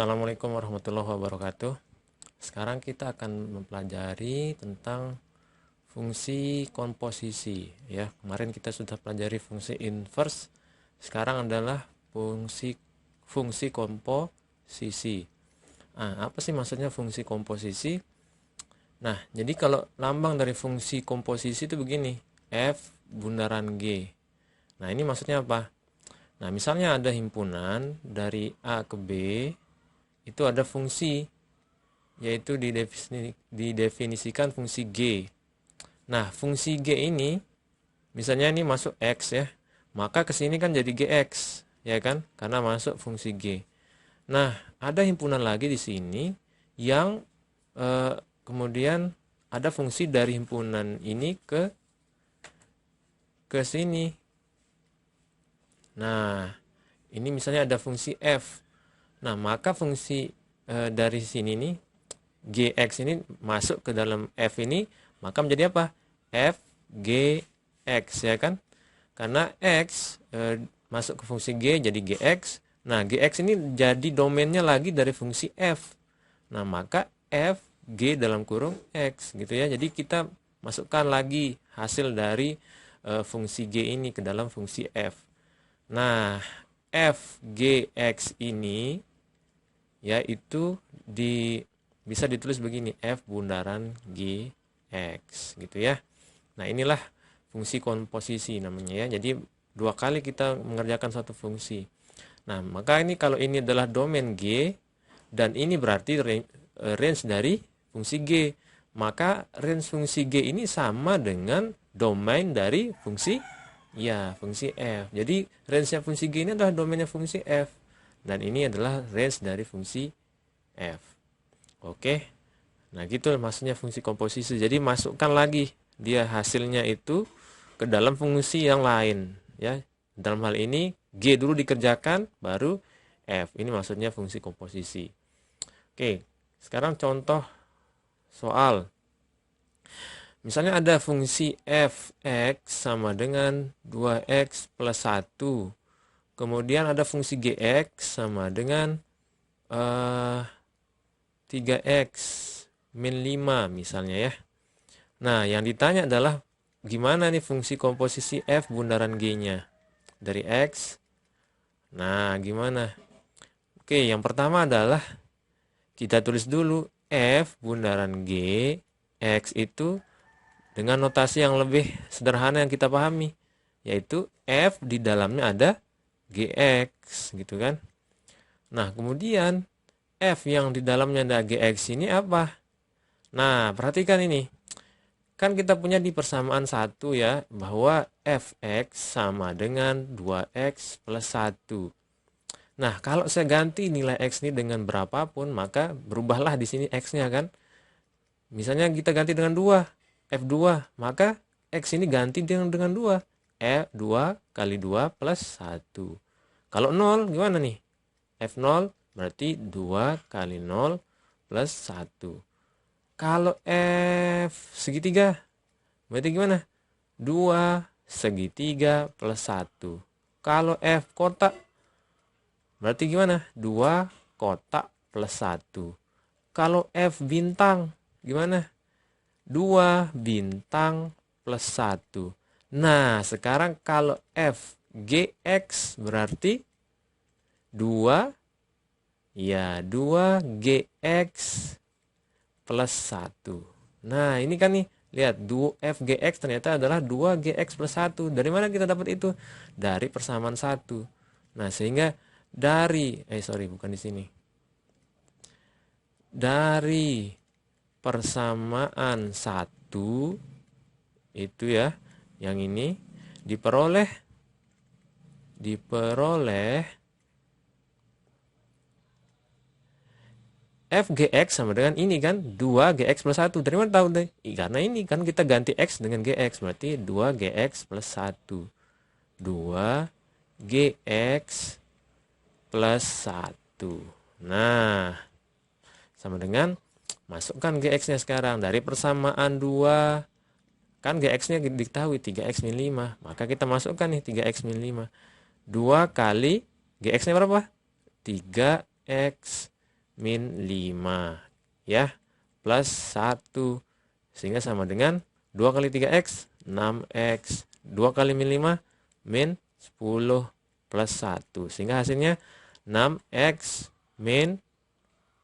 Assalamualaikum warahmatullahi wabarakatuh. Sekarang kita akan mempelajari tentang fungsi komposisi ya. Kemarin kita sudah pelajari fungsi inverse. Sekarang adalah fungsi komposisi. Apa sih maksudnya fungsi komposisi? Nah, jadi kalau lambang dari fungsi komposisi itu begini, F bundaran G. Nah, ini maksudnya apa? Nah, misalnya ada himpunan dari A ke B, itu ada fungsi, yaitu didefinisikan fungsi G. Nah, fungsi G ini, misalnya ini masuk X ya, maka ke sini kan jadi GX, ya kan? Karena masuk fungsi G. Nah, ada himpunan lagi di sini yang kemudian ada fungsi dari himpunan ini ke sini. Nah, ini misalnya ada fungsi F. Nah, maka fungsi dari sini nih, Gx ini masuk ke dalam F ini, maka menjadi apa? F, Gx, ya kan? Karena X masuk ke fungsi G jadi Gx. Nah, Gx ini jadi domainnya lagi dari fungsi F. Nah, maka F, G dalam kurung X, gitu ya. Jadi kita masukkan lagi hasil dari fungsi G ini ke dalam fungsi F. Nah, F, G, X ini yaitu bisa ditulis begini, F bundaran G, X, gitu ya. Nah, inilah fungsi komposisi namanya ya. Jadi dua kali kita mengerjakan satu fungsi. Nah, maka ini kalau ini adalah domain G dan ini berarti range dari fungsi G. Maka range fungsi G ini sama dengan domain dari fungsi F. Jadi range-nya fungsi G ini adalah domainnya fungsi F. Dan ini adalah range dari fungsi F. Oke. Nah, gitu maksudnya fungsi komposisi. Jadi masukkan lagi dia hasilnya itu ke dalam fungsi yang lain ya. Dalam hal ini G dulu dikerjakan baru F. Ini maksudnya fungsi komposisi. Oke. Sekarang contoh soal. Misalnya ada fungsi fx sama dengan 2x plus 1. Kemudian ada fungsi gx sama dengan 3x min 5 misalnya ya. Nah, yang ditanya adalah gimana nih fungsi komposisi f bundaran g-nya dari x. Nah, gimana? Oke, yang pertama adalah kita tulis dulu f bundaran g, x itu dengan notasi yang lebih sederhana yang kita pahami, yaitu F di dalamnya ada GX, gitu kan. Nah, kemudian F yang di dalamnya ada GX ini apa? Nah, perhatikan ini. Kan kita punya di persamaan 1 ya, bahwa Fx sama dengan 2x plus 1. Nah, kalau saya ganti nilai X ini dengan berapapun, maka berubahlah di sini X-nya kan. Misalnya kita ganti dengan 2. F2, maka X ini ganti dengan 2. F2 kali 2 plus 1. Kalau 0 gimana nih? F0 berarti 2 kali 0 plus 1. Kalau F segitiga, berarti gimana? 2 segitiga plus 1. Kalau F kotak, berarti gimana? 2 kotak plus 1. Kalau F bintang, gimana? 2 bintang plus 1. Nah, sekarang kalau F GX berarti 2 GX plus 1. Nah, ini kan nih, lihat F GX ternyata adalah 2 GX plus 1. Dari mana kita dapat itu? Dari persamaan 1. Nah, sehingga bukan di sini. Dari persamaan 1 itu ya, yang ini diperoleh FGX sama dengan ini kan 2GX plus 1. Dari mana tahu deh? Karena ini kan kita ganti X dengan GX, berarti 2GX plus 1. 2GX plus 1. Nah, sama dengan masukkan GX-nya sekarang. Dari persamaan 2, kan GX-nya diketahui 3X min 5. Maka kita masukkan nih 3X min 5. 2 kali GX-nya berapa? 3X min 5 ya, plus 1 sehingga sama dengan 2 kali 3x 6x, 2 kali min 5 min 10 plus 1 sehingga hasilnya 6x min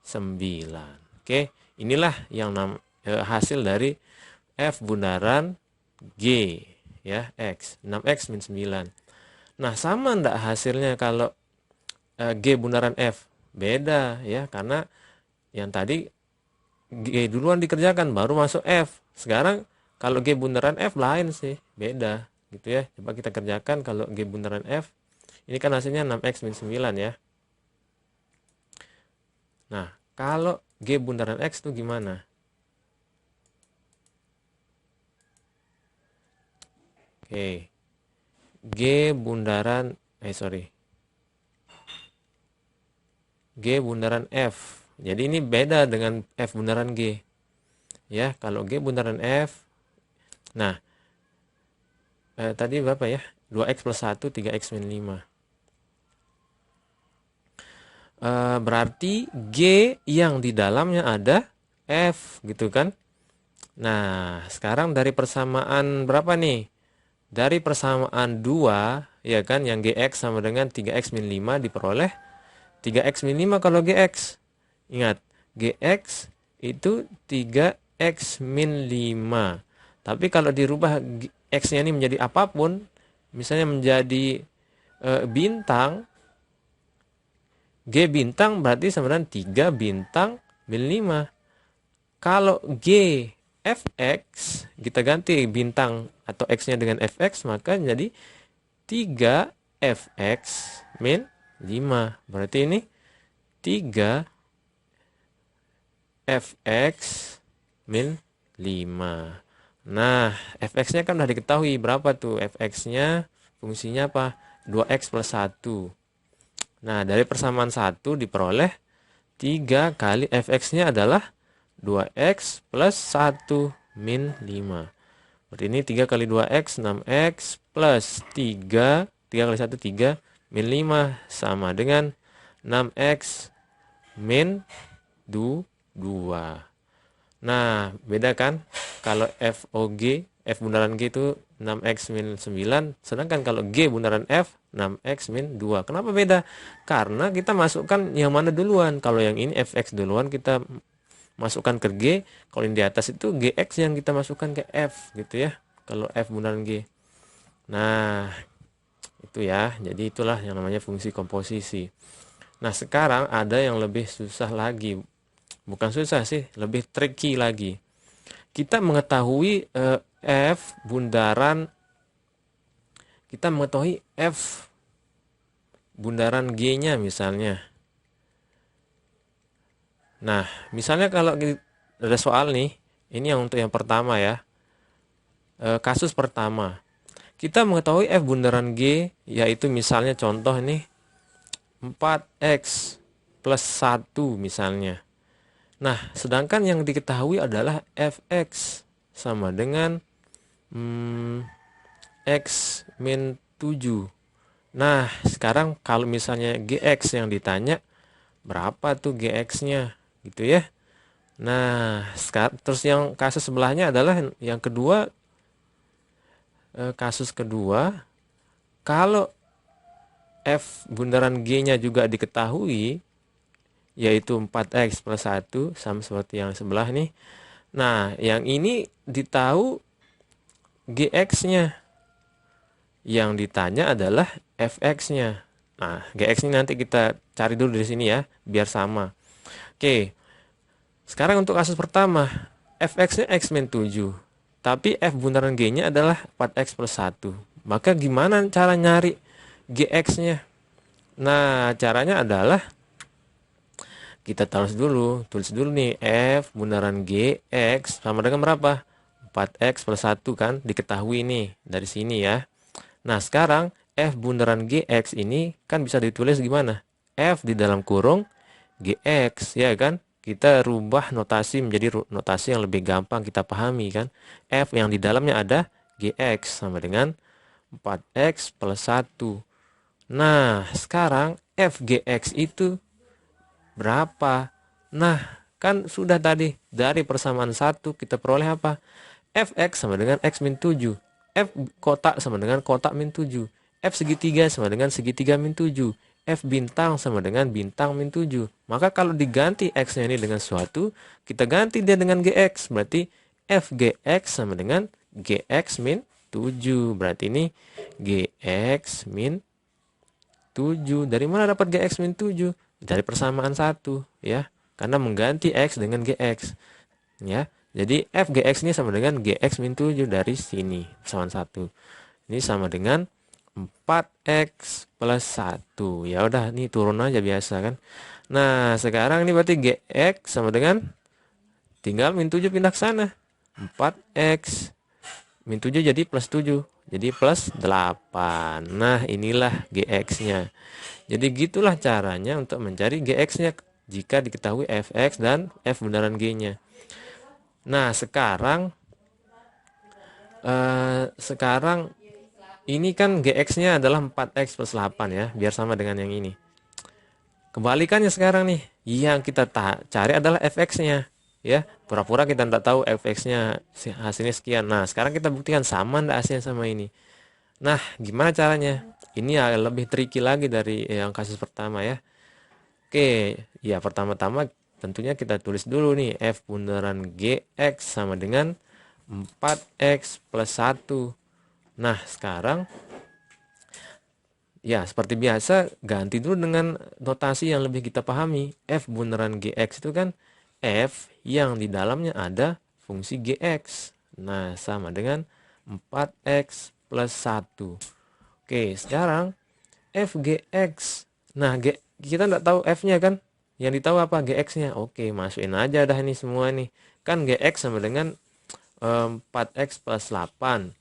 9. Oke, inilah yang hasil dari F bundaran G ya, X 6x min 9. Nah, sama enggak hasilnya kalau G bundaran F? Beda ya, karena yang tadi G duluan dikerjakan baru masuk F. Sekarang kalau G bundaran F lain sih, beda gitu ya. Coba kita kerjakan kalau G bundaran F. Ini kan hasilnya 6x min 9 ya. Nah, kalau G bundaran X itu gimana? Oke. G bundaran G bundaran F. Jadi ini beda dengan F bundaran G. Ya, kalau G bundaran F. Nah, tadi berapa ya? 2x plus 1, 3x min 5. Berarti G yang di dalamnya ada F gitu kan. Nah, sekarang dari persamaan berapa nih? Dari persamaan 2 ya kan, yang Gx sama dengan 3x min 5 diperoleh 3x min 5 kalau Gx. Ingat, Gx itu 3x min 5. Tapi kalau dirubah x-nya ini menjadi apapun, misalnya menjadi bintang, G bintang berarti sama dengan 3 bintang min 5. Kalau G fx, kita ganti bintang atau x-nya dengan fx, maka jadi 3 fx min 5. Berarti ini 3 fx min 5. Nah, fx-nya kan udah diketahui berapa tuh fx-nya, fungsinya apa? 2x plus 1. Nah, dari persamaan 1 diperoleh 3 kali fx-nya adalah 2x plus 1 min 5. Berarti ini 3 kali 2x 6x plus 3 kali 1 3 min 5 sama dengan 6x min 2. Nah, beda kan? Kalau FOG, F bundaran G itu 6x min 9, sedangkan kalau G bundaran F 6x min 2. Kenapa beda? Karena kita masukkan yang mana duluan. Kalau yang ini fx duluan kita masukkan ke G, kalau yang di atas itu Gx yang kita masukkan ke F gitu ya. Kalau F bundaran G. Nah, itu ya. Jadi itulah yang namanya fungsi komposisi. Nah, sekarang ada yang lebih susah lagi. Bukan susah sih, lebih tricky lagi. Kita mengetahui F bundaran, kita mengetahui F bundaran G-nya misalnya. Nah, misalnya kalau ada soal nih, ini yang untuk yang pertama ya. Kasus pertama. Kita mengetahui F bundaran G, yaitu misalnya contoh ini 4x plus 1 misalnya. Nah, sedangkan yang diketahui adalah fx sama dengan x min 7. Nah, sekarang kalau misalnya gx yang ditanya, berapa tuh gx-nya? Gitu ya. Nah, terus yang kasus sebelahnya adalah yang kedua, kasus kedua, kalau F bundaran G-nya juga diketahui, yaitu 4x plus 1, sama seperti yang sebelah nih. Nah, yang ini ditahu Gx-nya. Yang ditanya adalah Fx-nya. Nah, Gx ini nanti kita cari dulu di sini ya, biar sama. Oke, sekarang untuk kasus pertama, Fx-nya x min 7. Tapi F bundaran G-nya adalah 4x plus 1. Maka gimana cara nyari Gx-nya? Nah, caranya adalah kita tulis dulu nih, F bundaran G, X sama dengan berapa? 4x plus 1 kan, diketahui nih dari sini ya. Nah, sekarang F bundaran Gx ini kan bisa ditulis gimana? F di dalam kurung Gx, ya kan? Kita rubah notasi menjadi notasi yang lebih gampang kita pahami kan. F yang di dalamnya ada Gx sama dengan 4x plus 1. Nah, sekarang Fgx itu berapa? Nah, kan sudah tadi dari persamaan 1 kita peroleh apa? Fx sama dengan x min 7. F kotak sama dengan kotak min 7. F segitiga sama dengan segitiga min 7. F bintang sama dengan bintang min 7. Maka kalau diganti x-nya ini dengan suatu, kita ganti dia dengan gx. Berarti f gx sama dengan gx min 7. Berarti ini gx min 7. Dari mana dapat gx min 7? Dari persamaan 1 ya. Karena mengganti x dengan gx. Ya. Jadi f gx ini sama dengan gx min 7 dari sini. Persamaan 1. Ini sama dengan 4x plus 1. Ya udah, ini turun aja biasa kan. Nah, sekarang ini berarti gx sama dengan, tinggal min 7 pindah ke sana. 4x min 7 jadi plus 7. Jadi plus 8. Nah, inilah gx-nya. Jadi gitulah caranya untuk mencari gx-nya jika diketahui fx dan f benaran g-nya. Nah, sekarang ini kan gx-nya adalah 4x plus 8 ya, biar sama dengan yang ini. Kebalikannya sekarang nih, yang kita cari adalah fx-nya. Ya, pura-pura kita tidak tahu fx-nya hasilnya sekian. Nah, sekarang kita buktikan sama enggak hasilnya sama ini. Nah, gimana caranya? Ini lebih tricky lagi dari yang kasus pertama ya. Oke, ya pertama-tama tentunya kita tulis dulu nih f bundaran gx sama dengan 4x plus 1. Nah, sekarang ya seperti biasa ganti dulu dengan notasi yang lebih kita pahami. F bundaran gx itu kan f yang di dalamnya ada fungsi gx. Nah, sama dengan 4x plus 1. Oke, sekarang f gx. Nah, kita nggak tahu f-nya kan? Yang ditahu apa? gx-nya. Oke, masukin aja dah ini semua nih. Kan gx sama dengan 4x plus 8.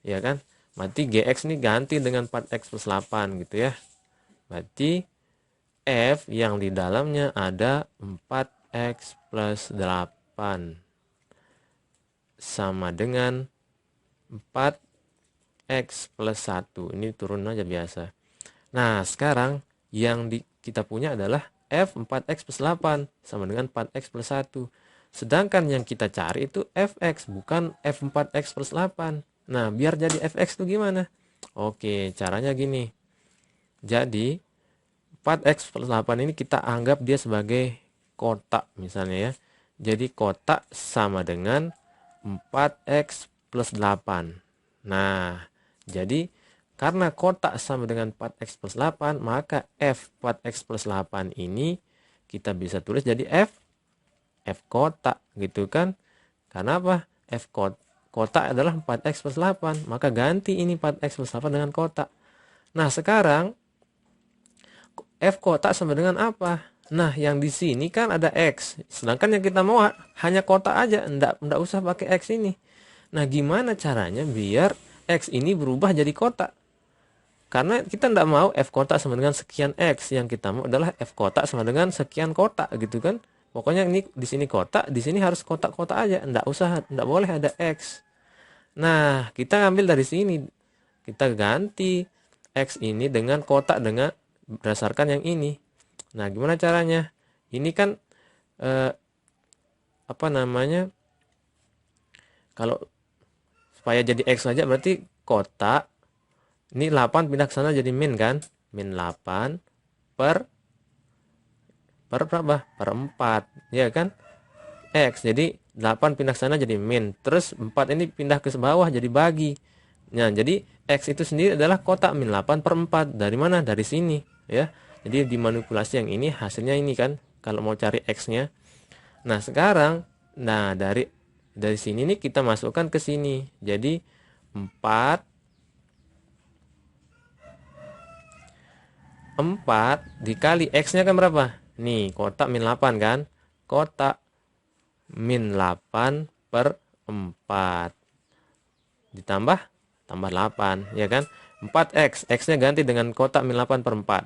Ya kan? Berarti gx ini ganti dengan 4x plus 8 gitu ya. Berarti f yang di dalamnya ada 4x plus 8 sama dengan 4x plus 1. Ini turun aja biasa. Nah, sekarang yang kita punya adalah f 4x plus 8 sama dengan 4x plus 1. Sedangkan yang kita cari itu fx, bukan f 4x plus 8. Nah, biar jadi fx itu gimana? Oke, caranya gini. Jadi, 4x plus 8 ini kita anggap dia sebagai kotak misalnya ya. Jadi, kotak sama dengan 4x plus 8. Nah, jadi karena kotak sama dengan 4x plus 8, maka f 4x plus 8 ini kita bisa tulis jadi f kotak gitu kan. Karena apa? F kotak adalah 4x plus 8, maka ganti ini 4x plus 8 dengan kotak. Nah, sekarang f kotak sama dengan apa? Nah, yang di sini kan ada x, sedangkan yang kita mau hanya kotak aja, enggak usah pakai x ini. Nah, gimana caranya biar x ini berubah jadi kotak? Karena kita tidak mau f kotak sama dengan sekian x, yang kita mau adalah f kotak sama dengan sekian kotak gitu kan. Pokoknya ini di sini kotak, di sini harus kotak-kotak aja, tidak boleh ada x. Nah, kita ambil dari sini, kita ganti x ini dengan kotak dengan berdasarkan yang ini. Nah, gimana caranya? Ini kan apa namanya? Kalau supaya jadi x saja berarti kotak. Ini 8 pindah ke sana jadi min kan? Min 8 per berapa? Per 4. Ya kan? X. Jadi 8 pindah ke sana jadi min. Terus 4 ini pindah ke bawah jadi bagi. Nah, jadi X itu sendiri adalah kotak min 8 per 4. Dari mana? Dari sini. Ya. Jadi dimanipulasi yang ini hasilnya ini kan. Kalau mau cari X-nya. Nah, sekarang. Nah, dari sini nih kita masukkan ke sini. Jadi 4 dikali X-nya kan berapa? Nih, kotak min 8 kan? Kotak min 8 per 4. Ditambah, tambah 8, ya kan? 4X, X-nya ganti dengan kotak min 8 per 4.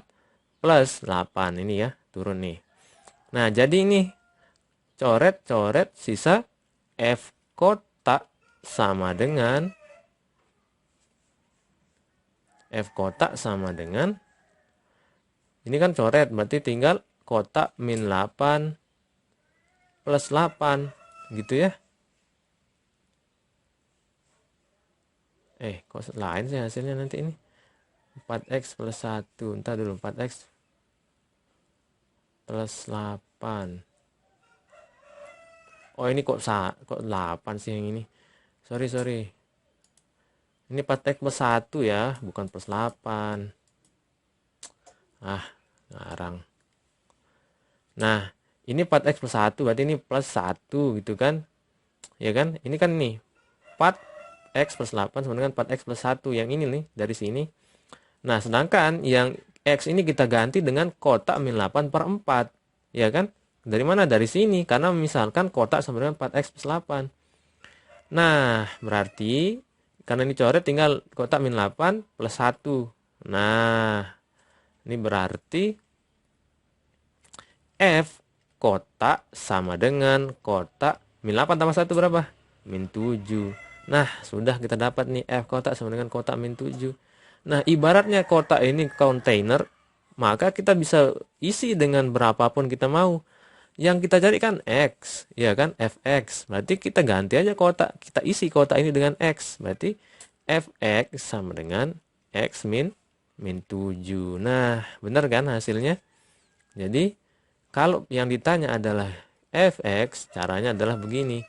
Plus 8, ini ya, turun nih. Nah, jadi ini, coret-coret sisa F kotak sama dengan ini kan coret, berarti tinggal kotak min 8 plus 8 gitu ya. Kok lain sih hasilnya nanti ini. 4x plus 1. Entar dulu, 4x plus 8. Oh, ini kok 8 sih yang ini. Sorry. Ini 4x plus 1 ya, bukan plus 8. Ngarang. Nah, ini 4x plus 1, berarti ini plus 1 gitu kan. Ya kan? Ini kan nih, 4x plus 8 sama dengan 4x plus 1. Yang ini nih, dari sini. Nah, sedangkan yang x ini kita ganti dengan kotak min 8 per 4. Ya kan? Dari mana? Dari sini. Karena misalkan kotak sama dengan 4x plus 8. Nah, berarti karena ini coret tinggal kotak min 8 plus 1. Nah, ini berarti F kotak sama dengan kotak min 8 tambah 1 berapa? Min 7. Nah, sudah kita dapat nih F kotak sama dengan kotak min 7. Nah, ibaratnya kotak ini kontainer, maka kita bisa isi dengan berapapun kita mau. Yang kita cari kan X, ya kan? Fx. Berarti kita ganti aja kotak. Kita isi kotak ini dengan X. Berarti Fx sama dengan X min 7. Nah, benar kan hasilnya? Jadi, kalau yang ditanya adalah Fx, caranya adalah begini.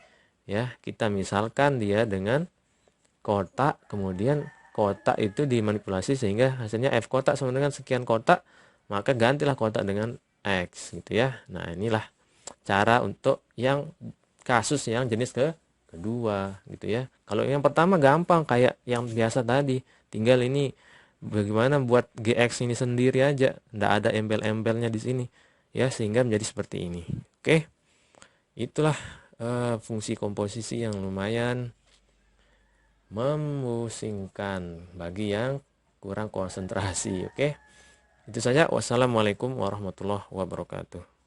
Ya, kita misalkan dia dengan kotak, kemudian kotak itu dimanipulasi sehingga hasilnya F kotak sama dengan sekian kotak, maka gantilah kotak dengan X gitu ya. Nah, inilah cara untuk yang kasus yang jenis kedua gitu ya. Kalau yang pertama gampang kayak yang biasa tadi, tinggal ini bagaimana buat GX ini sendiri aja, nggak ada embel-embelnya di sini ya, sehingga menjadi seperti ini. Oke, itulah fungsi komposisi yang lumayan memusingkan bagi yang kurang konsentrasi. Oke, itu saja. Wassalamualaikum warahmatullahi wabarakatuh.